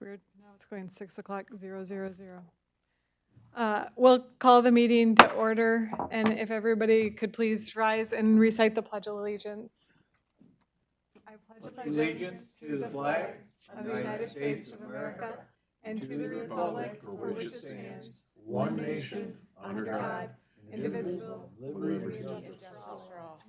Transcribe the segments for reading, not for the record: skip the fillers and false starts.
weird. Now it's going 6:00:000. We'll call the meeting to order, and if everybody could please rise and recite the Pledge of Allegiance. I pledge allegiance to the flag of the United States of America and to the republic for which it stands, one nation, under God, indivisible, with liberty and justice for all.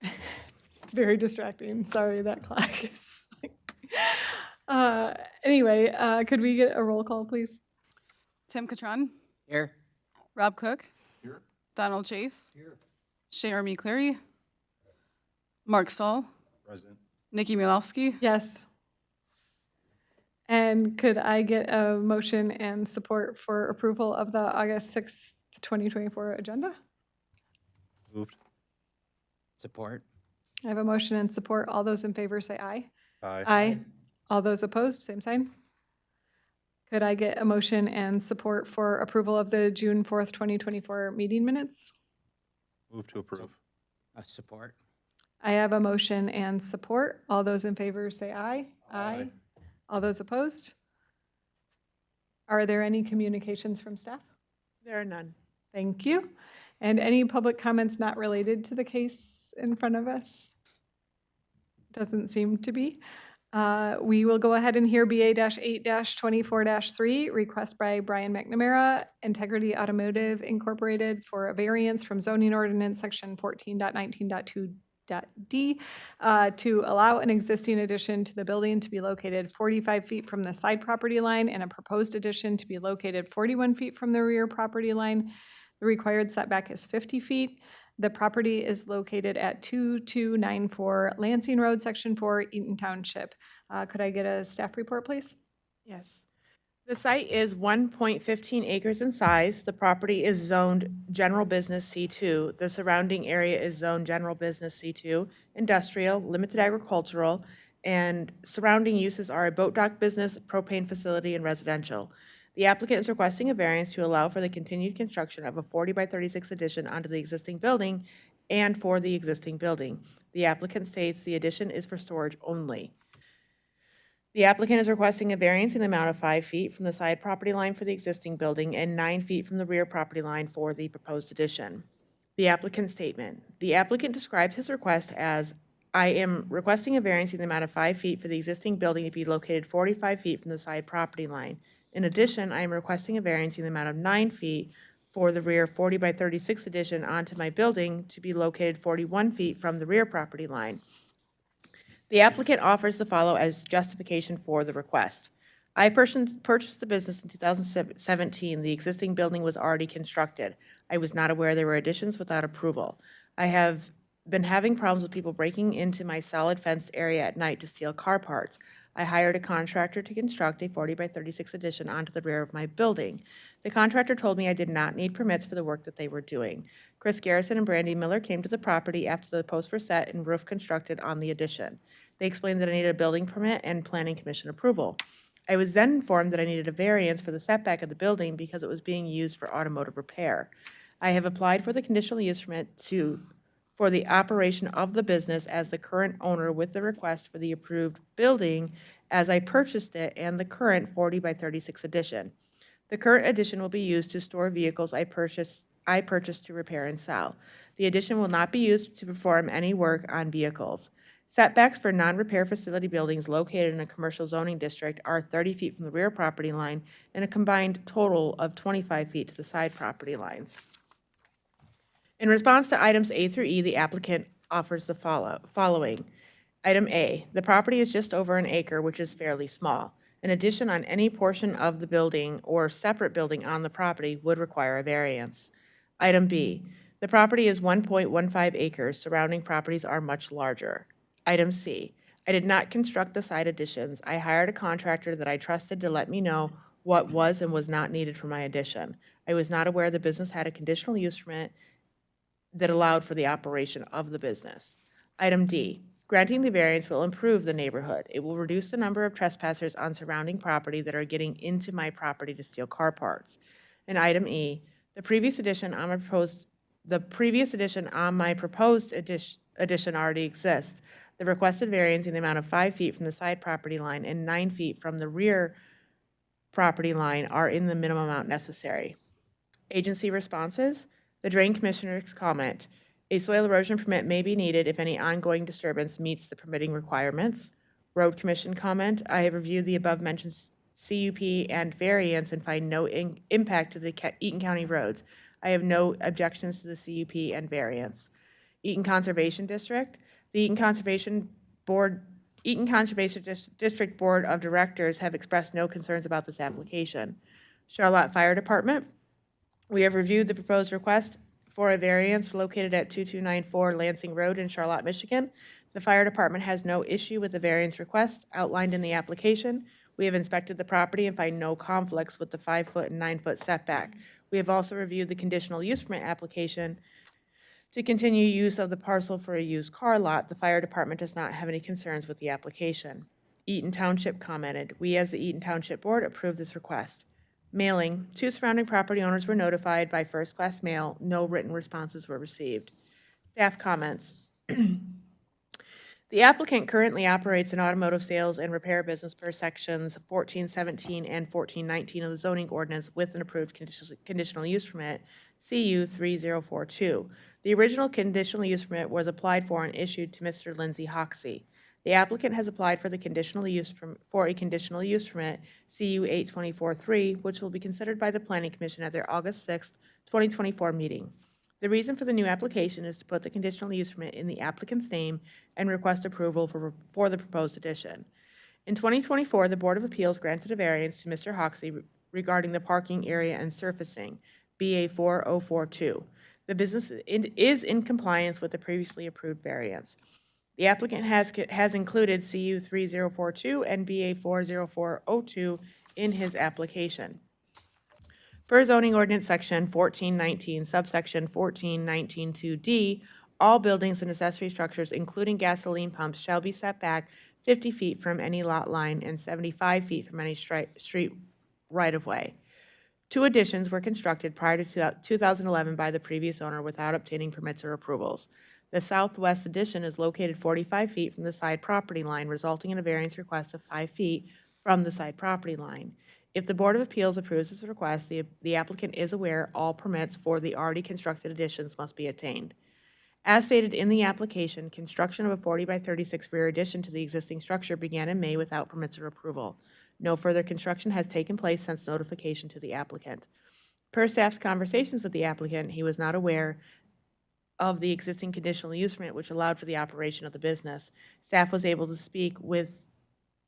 It's very distracting. Sorry, that clock is anyway, could we get a roll call, please? Tim Catron, Here. Rob Cook, Here. Donald Chase, Here. Jeremy Cleary, Mark Stahl, President. Nikki Mulowski, Yes. And could I get a motion and support for approval of the August 6th, 2024 agenda? Moved. Support. I have a motion and support. All those in favor say aye. Aye. Aye. All those opposed, same sign. Could I get a motion and support for approval of the June 4th, 2024 meeting minutes? Move to approve. Support. I have a motion and support. All those in favor say aye. Aye. All those opposed? Are there any communications from staff? There are none. Thank you. And any public comments not related to the case in front of us? Doesn't seem to be. We will go ahead and hear BA-8-24-3, request by Brian McNamara, Integrity Automotive Incorporated, for a variance from zoning ordinance section 14.19.2.d to allow an existing addition to the building to be located 45 feet from the side property line and a proposed addition to be located 41 feet from the rear property line. The required setback is 50 feet. The property is located at 2294 Lansing Road, Section 4, Eaton Township. Could I get a staff report, please? Yes. The site is 1.15 acres in size. The property is zoned General Business C2. The surrounding area is zoned General Business C2, Industrial, Limited Agricultural, and surrounding uses are a boat dock business, propane facility, and residential. The applicant is requesting a variance to allow for the continued construction of a 40 by 36 addition onto the existing building and for the existing building. The applicant states the addition is for storage only. The applicant is requesting a variance in the amount of 5 feet from the side property line for the existing building and 9 feet from the rear property line for the proposed addition. The applicant's statement. The applicant describes his request as, I am requesting a variance in the amount of 5 feet for the existing building to be located 45 feet from the side property line. In addition, I am requesting a variance in the amount of 9 feet for the rear 40 by 36 addition onto my building to be located 41 feet from the rear property line. The applicant offers the follow as justification for the request. I purchased the business in 2017. The existing building was already constructed. I was not aware there were additions without approval. I have been having problems with people breaking into my solid fenced area at night to steal car parts. I hired a contractor to construct a 40 by 36 addition onto the rear of my building. The contractor told me I did not need permits for the work that they were doing. Chris Garrison and Brandy Miller came to the property after the posts were set and roof constructed on the addition. They explained that I needed a building permit and planning commission approval. I was then informed that I needed a variance for the setback of the building because it was being used for automotive repair. I have applied for the conditional use permit for the operation of the business as the current owner with the request for the approved building as I purchased it and the current 40 by 36 addition. The current addition will be used to store vehicles I purchased to repair and sell. The addition will not be used to perform any work on vehicles. Setbacks for non-repair facility buildings located in a commercial zoning district are 30 feet from the rear property line and a combined total of 25 feet to the side property lines. In response to items A through E, the applicant offers the following. Item A, the property is just over an acre, which is fairly small. An addition on any portion of the building or separate building on the property would require a variance. Item B, the property is 1.15 acres. Surrounding properties are much larger. Item C, I did not construct the side additions. I hired a contractor that I trusted to let me know what was and was not needed for my addition. I was not aware the business had a conditional use permit that allowed for the operation of the business. Item D, granting the variance will improve the neighborhood. It will reduce the number of trespassers on surrounding property that are getting into my property to steal car parts. And item E, the previous addition on my proposed addition already exists. The requested variance in the amount of 5 feet from the side property line and 9 feet from the rear property line are in the minimum amount necessary. Agency responses. The Drain Commissioner's comment. A soil erosion permit may be needed if any ongoing disturbance meets the permitting requirements. Road Commission comment. I have reviewed the above-mentioned CUP and variance and find no impact to the Eaton County roads. I have no objections to the CUP and variance. Eaton Conservation District. The Eaton Conservation District Board of Directors have expressed no concerns about this application. Charlotte Fire Department. We have reviewed the proposed request for a variance located at 2294 Lansing Road in Charlotte, Michigan. The fire department has no issue with the variance request outlined in the application. We have inspected the property and find no conflicts with the 5-foot and 9-foot setback. We have also reviewed the conditional use permit application to continue use of the parcel for a used car lot. The fire department does not have any concerns with the application. Eaton Township commented, we as the Eaton Township Board approve this request. Mailing, 2 surrounding property owners were notified by first-class mail. No written responses were received. Staff comments. The applicant currently operates an automotive sales and repair business per sections 1417 and 1419 of the zoning ordinance with an approved conditional use permit, CU 3042. The original conditional use permit was applied for and issued to Mr. Lindsay Hoxie. The applicant has applied for a conditional use permit, CU 8243, which will be considered by the Planning Commission at their August 6, 2024 meeting. The reason for the new application is to put the conditional use permit in the applicant's name and request approval for the proposed addition. In 2024, the Board of Appeals granted a variance to Mr. Hoxie regarding the parking area and surfacing, BA 4042. The business is in compliance with the previously approved variance. The applicant has included CU 3042 and BA 40402 in his application. Per zoning ordinance section 1419, subsection 1419(2)D, all buildings and accessory structures, including gasoline pumps, shall be set back 50 feet from any lot line and 75 feet from any street right-of-way. 2 additions were constructed prior to 2011 by the previous owner without obtaining permits or approvals. The southwest addition is located 45 feet from the side property line, resulting in a variance request of 5 feet from the side property line. If the Board of Appeals approves this request, the applicant is aware all permits for the already constructed additions must be obtained. As stated in the application, construction of a 40 by 36 rear addition to the existing structure began in May without permits or approval. No further construction has taken place since notification to the applicant. Per staff's conversations with the applicant, he was not aware of the existing conditional use permit which allowed for the operation of the business. Staff was able to speak with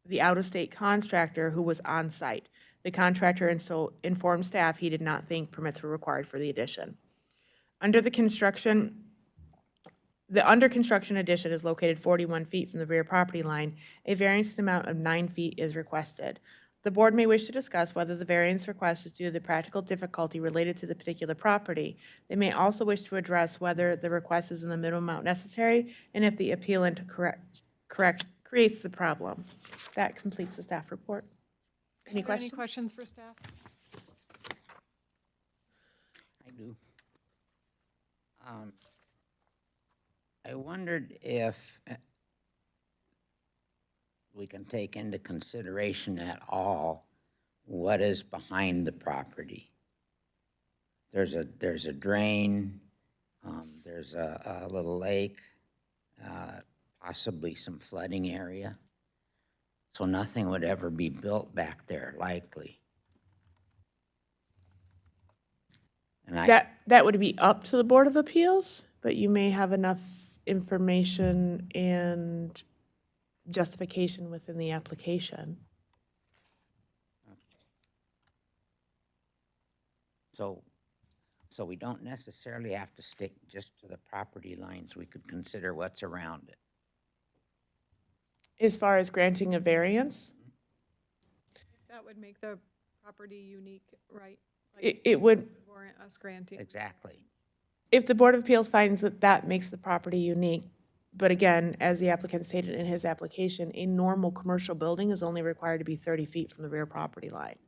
the out-of-state contractor who was on site. The contractor informed staff he did not think permits were required for the addition. The under construction addition is located 41 feet from the rear property line. A variance in the amount of 9 feet is requested. The board may wish to discuss whether the variance request is due to the practical difficulty related to the particular property. They may also wish to address whether the request is in the minimum amount necessary and if the appellant creates the problem. That completes the staff report. Any Are there questions? Any questions for staff? I do. I wondered if we can take into consideration at all what is behind the property. There's a drain, there's a little lake, possibly some flooding area. So nothing would ever be built back there, likely. And That would be up to the Board of Appeals, but you may have enough information and justification within the application. So we don't necessarily have to stick just to the property lines. We could consider what's around it. As far as granting a variance, That would make the property unique, right? Like, it would, warrant us granting. Exactly. if the Board of Appeals finds that that makes the property unique, but again, as the applicant stated in his application, a normal commercial building is only required to be 30 feet from the rear property line.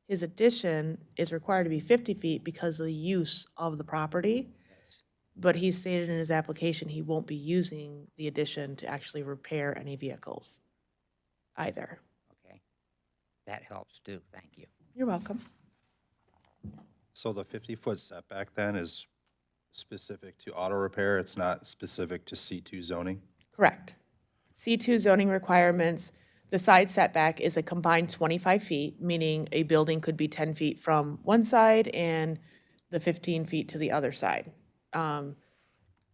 His addition is required to be 50 feet because of the use of the property, but he stated in his application he won't be using the addition to actually repair any vehicles either. Okay. That helps too, thank you. You're welcome. So the 50-foot setback then is specific to auto repair? It's not specific to C2 zoning? Correct. C2 zoning requirements, the side setback is a combined 25 feet, meaning a building could be 10 feet from one side and the 15 feet to the other side. And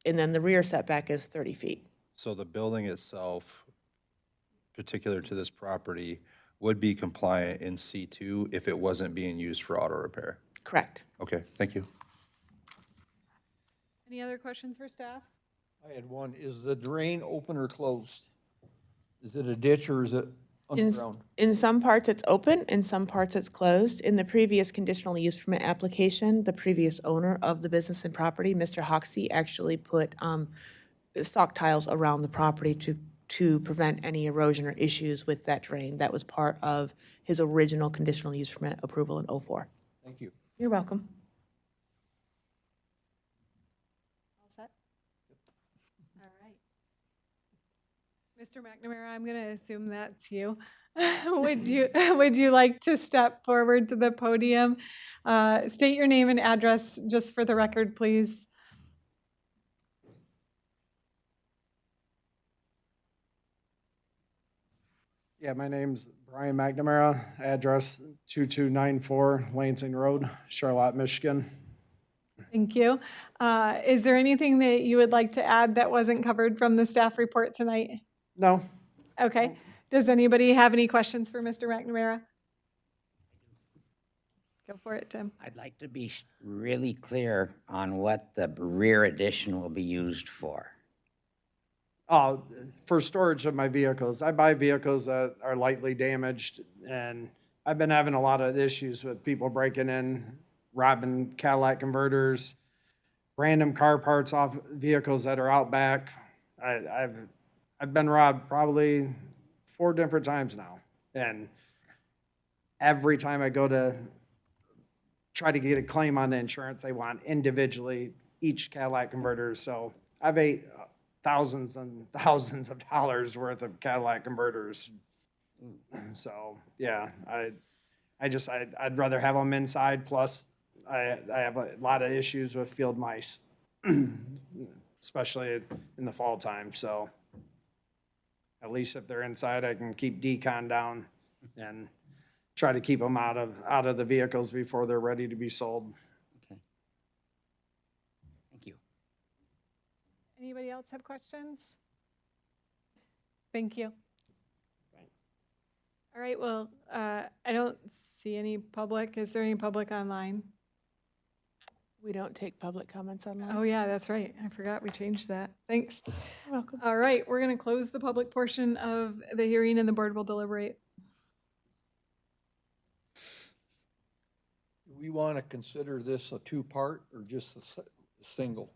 then the rear setback is 30 feet. So the building itself, particular to this property, would be compliant in C2 if it wasn't being used for auto repair? Correct. Okay, thank you. Any other questions for staff? I had one. Is the drain open or closed? Is it a ditch or is it In, underground? in some parts it's open, in some parts it's closed. In the previous conditional use permit application, the previous owner of the business and property, Mr. Hoxie, actually put stock tiles around the property to prevent any erosion or issues with that drain. That was part of his original conditional use permit approval in '04. Thank you. You're welcome. All set? All right. Mr. McNamara, I'm going to assume that's you. Would you like to step forward to the podium? State your name and address just for the record, please. Yeah, my name's Brian McNamara, address 2294 Lansing Road, Charlotte, Michigan. Thank you. Is there anything that you would like to add that wasn't covered from the staff report tonight? No, Okay. Does anybody have any questions for Mr. McNamara? Go for it, Tim. I'd like to be really clear on what the rear addition will be used for. for storage of my vehicles. I buy vehicles that are lightly damaged, and I've been having a lot of issues with people breaking in, robbing Cadillac converters, random car parts off vehicles that are out back. I've been robbed probably 4 different times now, and every time I go to try to get a claim on the insurance, they want individually each Cadillac converter. So I've ate thousands and thousands of dollars worth of Cadillac converters. So, yeah, I'd rather have them inside. Plus, I have a lot of issues with field mice, especially in the fall time. So at least if they're inside, I can keep decon down and try to keep them out of the vehicles before they're ready to be sold. Okay. Thank you. Anybody else have questions? Thank you. Thanks. All right, well, I don't see any public. Is there any public online? We don't take public comments online. Oh, yeah, that's right. I forgot we changed that. Thanks. You're welcome. All right, we're going to close the public portion of the hearing and the board will deliberate. Do we want to consider this a two-part or just a single?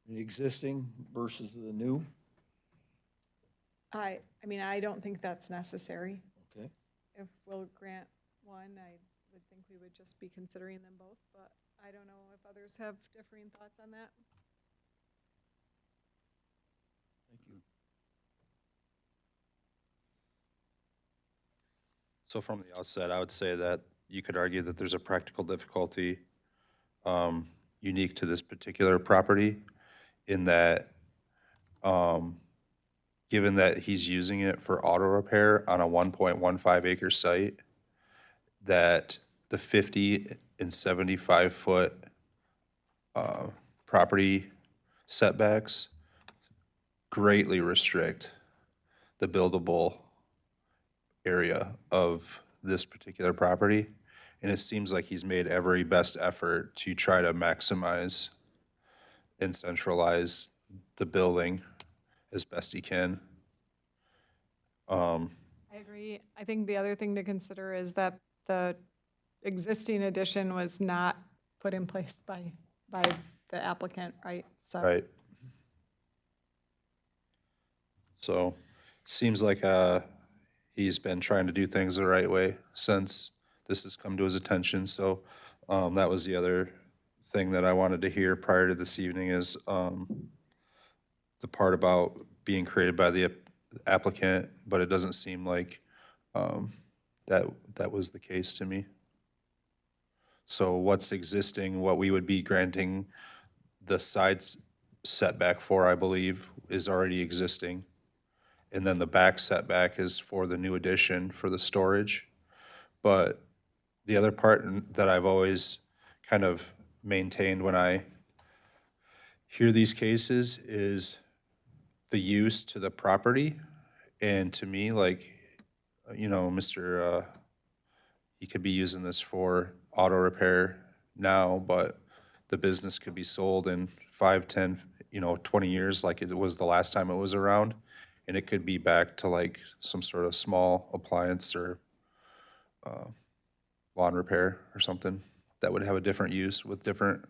The existing versus the new? I mean, I don't think that's necessary. Okay. If we'll grant one, I would think we would just be considering them both, but I don't know if others have differing thoughts on that. Thank you. So from the outset, I would say that you could argue that there's a practical difficulty unique to this particular property in that, given that he's using it for auto repair on a 1.15 acre site, that the 50 and 75-foot property setbacks greatly restrict the buildable area of this particular property. And it seems like he's made every best effort to try to maximize and centralize the building as best he can. I agree. I think the other thing to consider is that the existing addition was not put in place by the applicant, right? So Right. So, seems like he's been trying to do things the right way since this has come to his attention. So, that was the other thing that I wanted to hear prior to this evening is the part about being created by the applicant, but it doesn't seem like that was the case to me. So what's existing, what we would be granting the side setback for, I believe, is already existing. And then the back setback is for the new addition for the storage. But the other part that I've always kind of maintained when I hear these cases is the use to the property. And to me, like, you know, he could be using this for auto repair now, but the business could be sold in 5, 10, 20 years like it was the last time it was around. And it could be back to like some sort of small appliance or lawn repair or something that would have a different use with different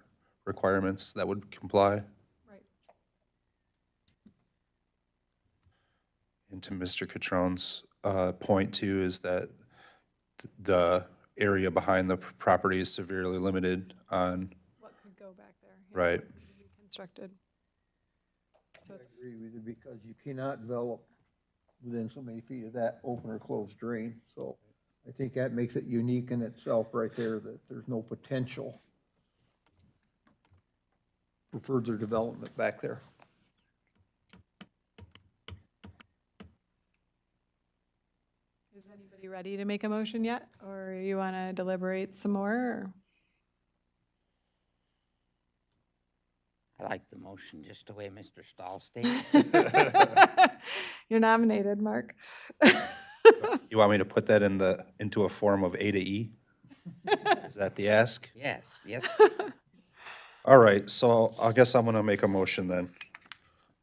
requirements that would comply. Right. And to Mr. Catrone's point too, is that the area behind the property is severely limited on, What could go back there? right? Be constructed. So I it's, agree with you because you cannot develop within so many feet of that open or closed drain. So I think that makes it unique in itself right there, that there's no potential for further development back there. is anybody ready to make a motion yet? Or you want to deliberate some more? Or? I like the motion just the way Mr. Stahl stated. You're nominated, Mark. You want me to put that into a form of A to E? Is that the ask? Yes, yes. All right, so I guess I'm gonna make a motion then.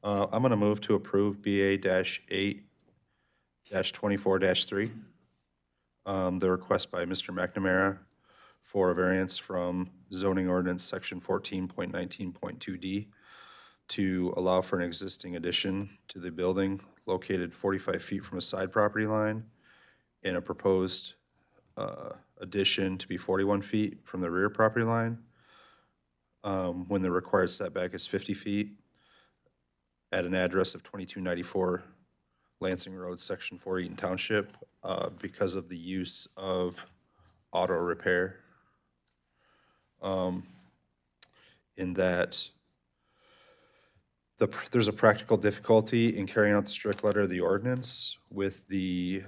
I'm gonna move to approve BA-8-24-3. The request by Mr. McNamara for a variance from zoning ordinance section 14.19.2D to allow for an existing addition to the building located 45 feet from a side property line and a proposed addition to be 41 feet from the rear property line, when the required setback is 50 feet at an address of 2294 Lansing Road, Section 4, Eaton Township, because of the use of auto repair. In that there's a practical difficulty in carrying out the strict letter of the ordinance with the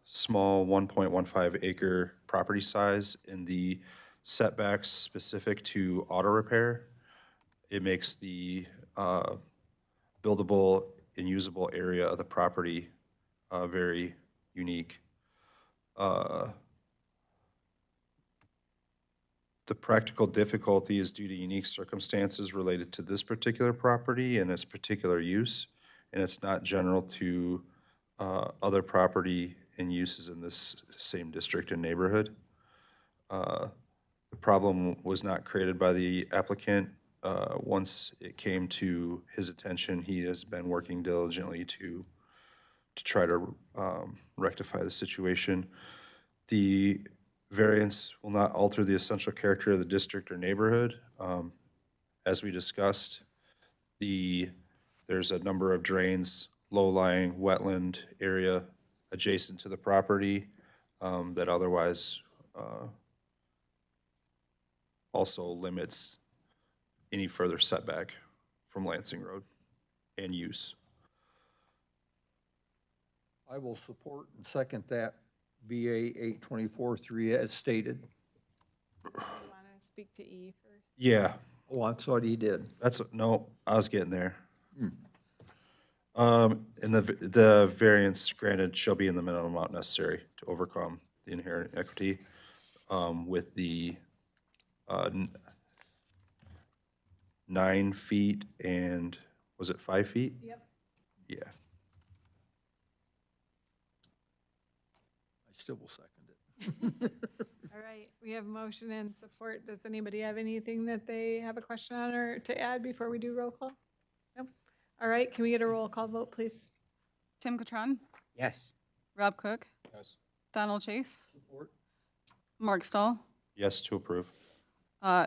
small 1.15 acre property size and the setbacks specific to auto repair. It makes the buildable and usable area of the property very unique. The practical difficulty is due to unique circumstances related to this particular property and its particular use, and it's not general to other property and uses in this same district and neighborhood. The problem was not created by the applicant. Once it came to his attention, he has been working diligently to try to rectify the situation. The variance will not alter the essential character of the district or neighborhood. As we discussed, there's a number of drains, low-lying wetland area adjacent to the property that otherwise also limits any further setback from Lansing Road and use. I will support and second that BA 824-3 as stated. You want to speak to E first? Yeah, Oh, I thought he did. no, I was getting there. And the variance granted shall be in the minimum amount necessary to overcome the inherent equity with the 9 feet and, was it 5 feet? Yep. Yeah. I still will second it. All right, we have motion and support. Does anybody have anything that they have a question on or to add before we do roll call? No? All right, can we get a roll call vote, please? Tim Catron, Yes. Rob Cook, Yes. Donald Chase, Support. Mark Stahl, Yes to approve.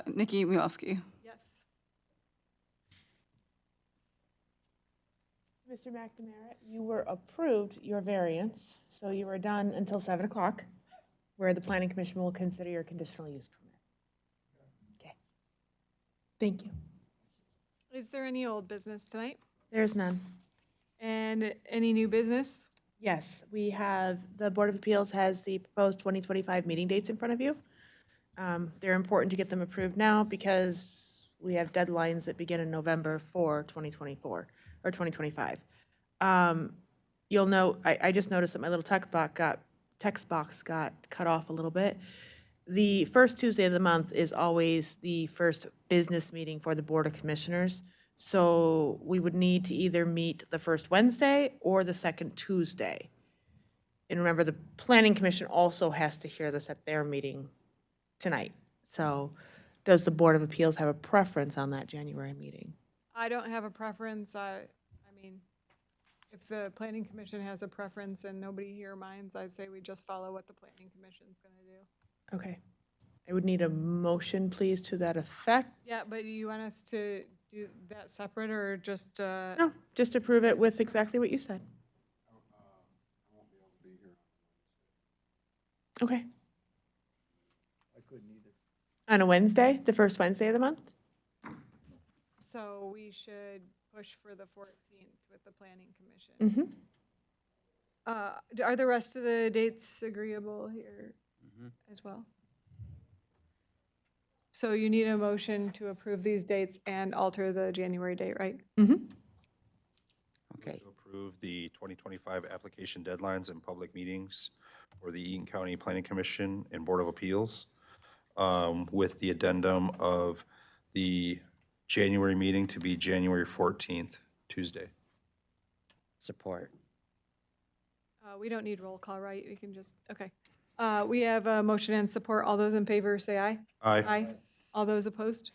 Nikki Mulesky. Yes. Mr. McNamara, you were approved your variance, so you are done until 7 o'clock, where the planning commission will consider your conditional use permit. Okay. Thank you. Is there any old business tonight? There's none. And any new business? Yes, we have, the Board of Appeals has the proposed 2025 meeting dates in front of you. They're important to get them approved now because we have deadlines that begin in November for 2024, or 2025. You'll note, I just noticed that my little text box got cut off a little bit. The first Tuesday of the month is always the first business meeting for the Board of Commissioners. So we would need to either meet the first Wednesday or the second Tuesday. And remember, the Planning Commission also has to hear this at their meeting tonight. So does the Board of Appeals have a preference on that January meeting? I don't have a preference. I mean, if the planning commission has a preference and nobody here minds, I say we just follow what the planning commission's gonna do. Okay. I would need a motion, please, to that effect. Yeah, but do you want us to do that separate or just, No, just approve it with exactly what you said. Okay. On a Wednesday, the first Wednesday of the month? so we should push for the 14th with the planning commission? Mm-hmm. Are the rest of the dates agreeable here as well? So you need a motion to approve these dates and alter the January date, right? Mm-hmm. Okay, To approve the 2025 application deadlines and public meetings for the Eaton County Planning Commission and Board of Appeals, with the addendum of the January meeting to be January 14th, Tuesday. support. We don't need roll call, right? We can just, okay. We have a motion and support. All those in favor say aye. Aye. All those opposed?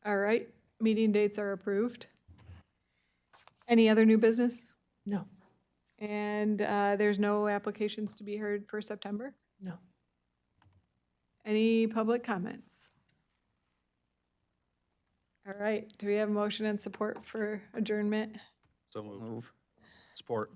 All right, meeting dates are approved. Any other new business? No, And there's no applications to be heard for September? no. Any public comments? All right, do we have motion and support for adjournment? So move. Move. Support.